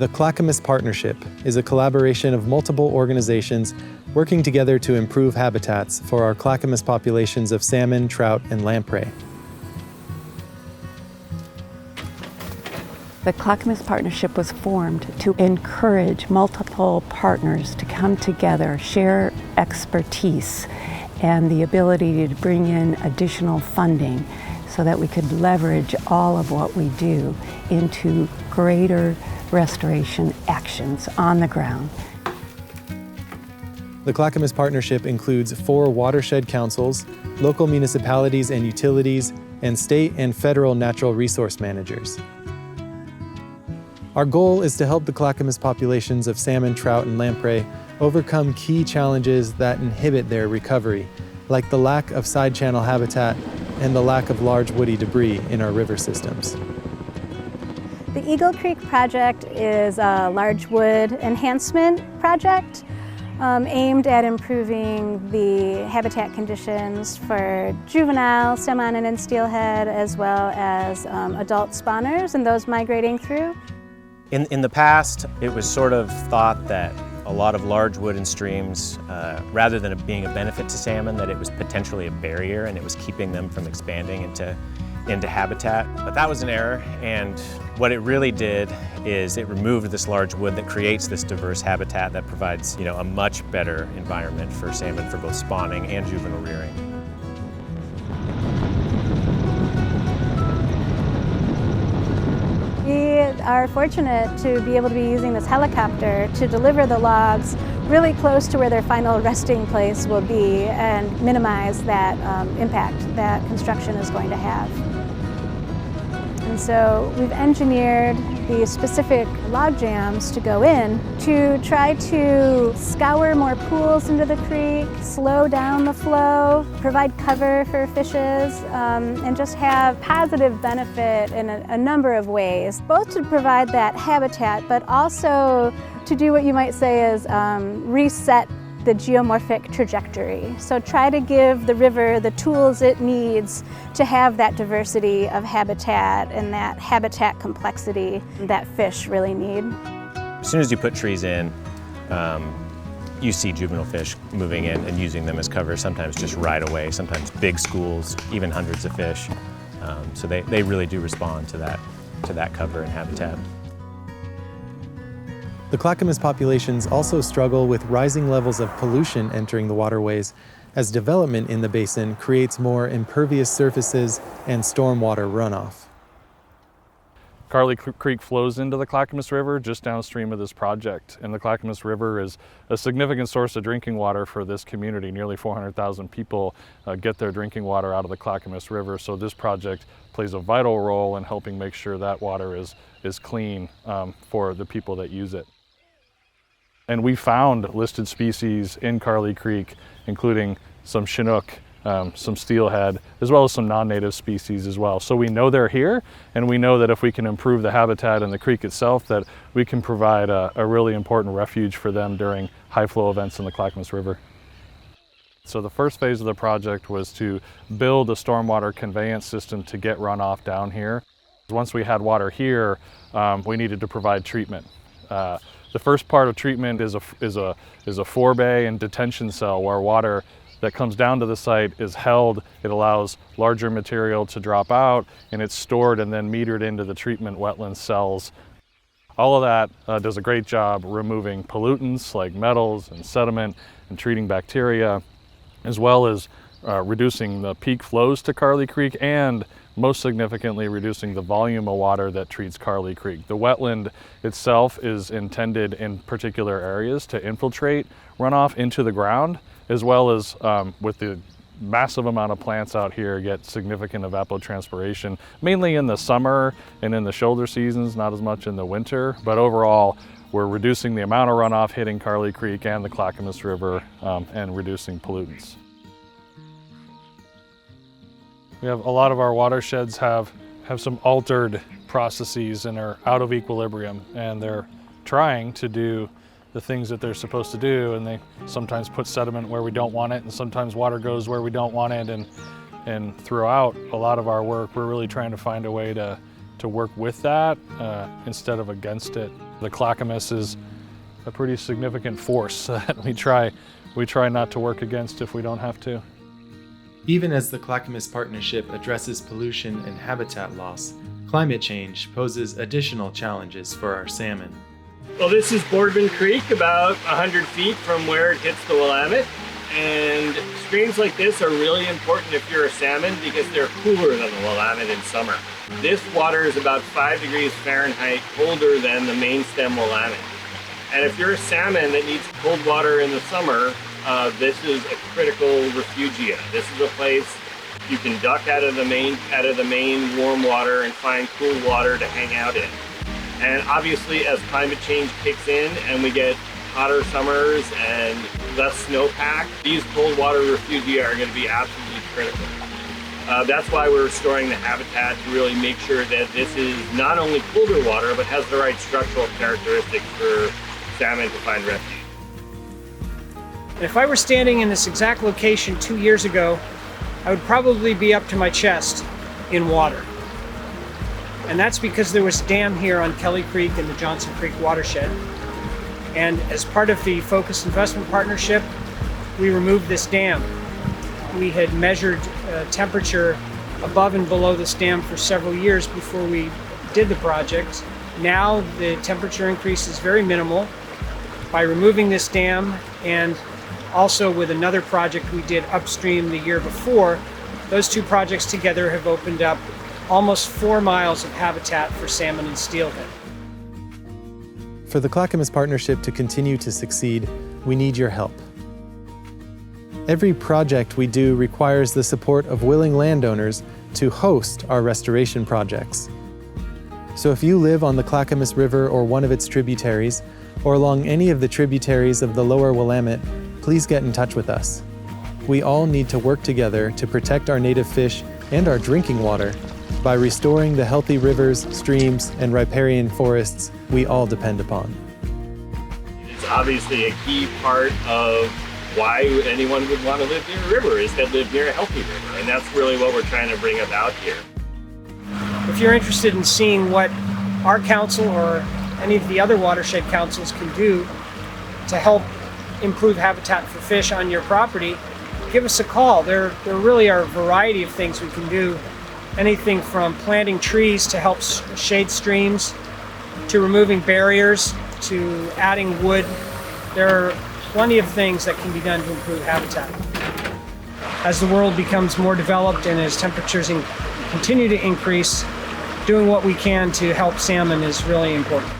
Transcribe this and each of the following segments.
The Clackamas Partnership is a collaboration of multiple organizations working together to improve habitats for our Clackamas populations of salmon, trout, and lamprey. The Clackamas Partnership was formed to encourage multiple partners to come together, share expertise, and the ability to bring in additional funding so that we could leverage all of what we do into greater restoration actions on the ground. The Clackamas Partnership includes 4 watershed councils, local municipalities and utilities, and state and federal natural resource managers. Our goal is to help the Clackamas populations of salmon, trout, and lamprey overcome key challenges that inhibit their recovery, like the lack of side channel habitat and the lack of large woody debris in our river systems. The Eagle Creek project is a large wood enhancement project aimed at improving the habitat conditions for juvenile salmon and steelhead, as well as adult spawners and those migrating through. In the past, it was sort of thought that a lot of large wood and streams, rather than it being a benefit to salmon, that it was potentially a barrier and it was keeping them from expanding into habitat. But that was an error, and what it really did is it removed this large wood that creates this diverse habitat that provides, a much better environment for salmon for both spawning and juvenile rearing. We are fortunate to be able to be using this helicopter to deliver the logs really close to where their final resting place will be and minimize that impact that construction is going to have. And so we've engineered the specific log jams to go in to try to scour more pools into the creek, slow down the flow, provide cover for fishes, and just have positive benefit in a number of ways, both to provide that habitat, but also to do what you might say is reset the geomorphic trajectory. So try to give the river the tools it needs to have that diversity of habitat and that habitat complexity that fish really need. As soon as you put trees in, you see juvenile fish moving in and using them as cover, sometimes just right away, sometimes big schools, even hundreds of fish. So they really do respond to that cover and habitat. The Clackamas populations also struggle with rising levels of pollution entering the waterways as development in the basin creates more impervious surfaces and stormwater runoff. Carly Creek flows into the Clackamas River just downstream of this project, and the Clackamas River is a significant source of drinking water for this community. Nearly 400,000 people get their drinking water out of the Clackamas River, so this project plays a vital role in helping make sure that water is clean for the people that use it. And we found listed species in Carly Creek, including some Chinook, some steelhead, as well as some non-native species as well. So we know they're here, and we know that if we can improve the habitat in the creek itself, that we can provide a really important refuge for them during high flow events in the Clackamas River. So the first phase of the project was to build a stormwater conveyance system to get runoff down here. Once we had water here, we needed to provide treatment. The first part of treatment is a 4-bay and detention cell where water that comes down to the site is held. It allows larger material to drop out, and it's stored and then metered into the treatment wetland cells. All of that does a great job removing pollutants like metals and sediment and treating bacteria, as well as reducing the peak flows to Carly Creek and most significantly reducing the volume of water that treats Carly Creek. The wetland itself is intended in particular areas to infiltrate runoff into the ground, as well as with the massive amount of plants out here get significant evapotranspiration, mainly in the summer and in the shoulder seasons, not as much in the winter, but overall we're reducing the amount of runoff hitting Carly Creek and the Clackamas River and reducing pollutants. We have a lot of our watersheds have some altered processes and are out of equilibrium, and they're trying to do the things that they're supposed to do, and they sometimes put sediment where we don't want it, and sometimes water goes where we don't want it, and throughout a lot of our work we're really trying to find a way to work with that instead of against it. The Clackamas is a pretty significant force that we try not to work against if we don't have to. Even as the Clackamas Partnership addresses pollution and habitat loss, climate change poses additional challenges for our salmon. Well, this is Bourbon Creek, about 100 feet from where it hits the Willamette. And streams like this are really important if you're a salmon because they're cooler than the Willamette in summer. This water is about 5 degrees Fahrenheit colder than the main stem Willamette. And if you're a salmon that needs cold water in the summer, this is a critical refugia. This is a place you can duck out of the main warm water and find cool water to hang out in. And obviously, as climate change kicks in and we get hotter summers and less snowpack, these cold water refugia are going to be absolutely critical. That's why we're restoring the habitat to really make sure that this is not only colder water, but has the right structural characteristics for salmon to find refuge. If I were standing in this exact location 2 years ago, I would probably be up to my chest in water. And that's because there was a dam here on Kelly Creek in the Johnson Creek watershed. And as part of the Focused Investment Partnership, we removed this dam. We had measured temperature above and below this dam for several years before we did the project. Now the temperature increase is very minimal. By removing this dam and also with another project we did upstream the year before, those two projects together have opened up almost 4 miles of habitat for salmon and steelhead. For the Clackamas Partnership to continue to succeed, we need your help. Every project we do requires the support of willing landowners to host our restoration projects. So if you live on the Clackamas River or one of its tributaries, or along any of the tributaries of the lower Willamette, please get in touch with us. We all need to work together to protect our native fish and our drinking water by restoring the healthy rivers, streams, and riparian forests we all depend upon. It's obviously a key part of why anyone would want to live near a river, is to live near a healthy river, and that's really what we're trying to bring about here. If you're interested in seeing what our council or any of the other watershed councils can do to help improve habitat for fish on your property, give us a call. There really are a variety of things we can do. Anything from planting trees to help shade streams, to removing barriers, to adding wood. There are plenty of things that can be done to improve habitat. As the world becomes more developed and as temperatures continue to increase, doing what we can to help salmon is really important.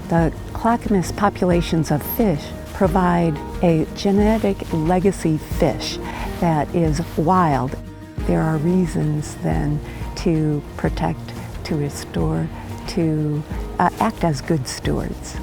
The Clackamas populations of fish provide a genetic legacy fish that is wild. There are reasons then to protect, to restore, to act as good stewards.